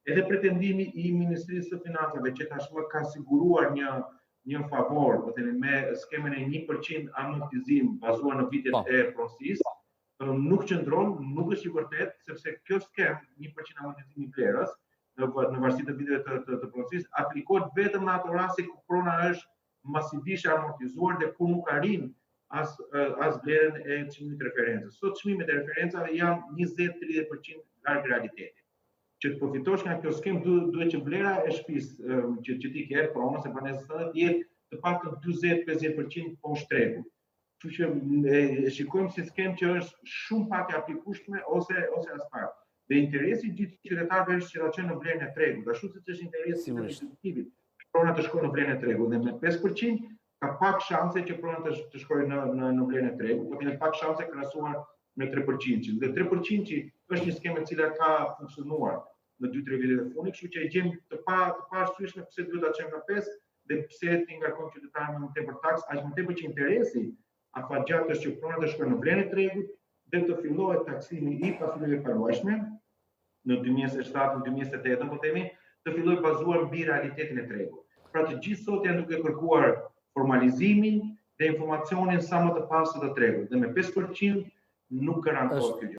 Edhe pretendimi I Ministrisë së Financave që tashmë ka siguruar një favor, po themi me skemën e 1% amortizim bazuar në vitet e pronësisë, nuk qëndron, nuk është I vërtet, sepse kjo skem 1% amortizim I vlerës në varësi të viteve të pronësisë aplikohet vetëm në ato raste ku prona është masivisht amortizuar dhe ku nuk arrin as vlerën e çmimit referencës. Sot çmimet e referencave janë 20-30% larg realitetit. Që të përfitosh nga kjo skem duhet që vlera e shtëpisë që ti ke pronës e banesës të jetë të paktën 40-50% poshtë tregut. Kështu që e shikojmë si skem që është shumë pak e aplikueshme ose as pak. Dhe interesi I gjithë qytetarëve është që ta çojnë në vlerën e tregut, ashtu siç është interesi I ekzekutivit, prona të shkojnë në vlerën e tregut dhe me 5% ka pak shanse që prona të shkojnë në vlerën e tregut, por ka pak shanse krahasuar me 3%. Dhe 3% është një skemë e cila ka funksionuar në 2-3 vitet e fundit, kështu që e gjejmë të paarsyeshme pse duhet ta çojmë nga 5 dhe pse ti ngarkon qytetarët më tepër taks, aq më tepër që interesi afatgjat është që pronat të shkojnë në vlerën e tregut dhe të fillohet taksimi I pasurave paluajshme në 2007-2008, po themi, të fillojë bazuar mbi realitetin e tregut. Pra të gjithë sot janë duke kërkuar formalizimin dhe informacionin sa më të pastër të tregut dhe me 5% nuk garantohet kjo gjë.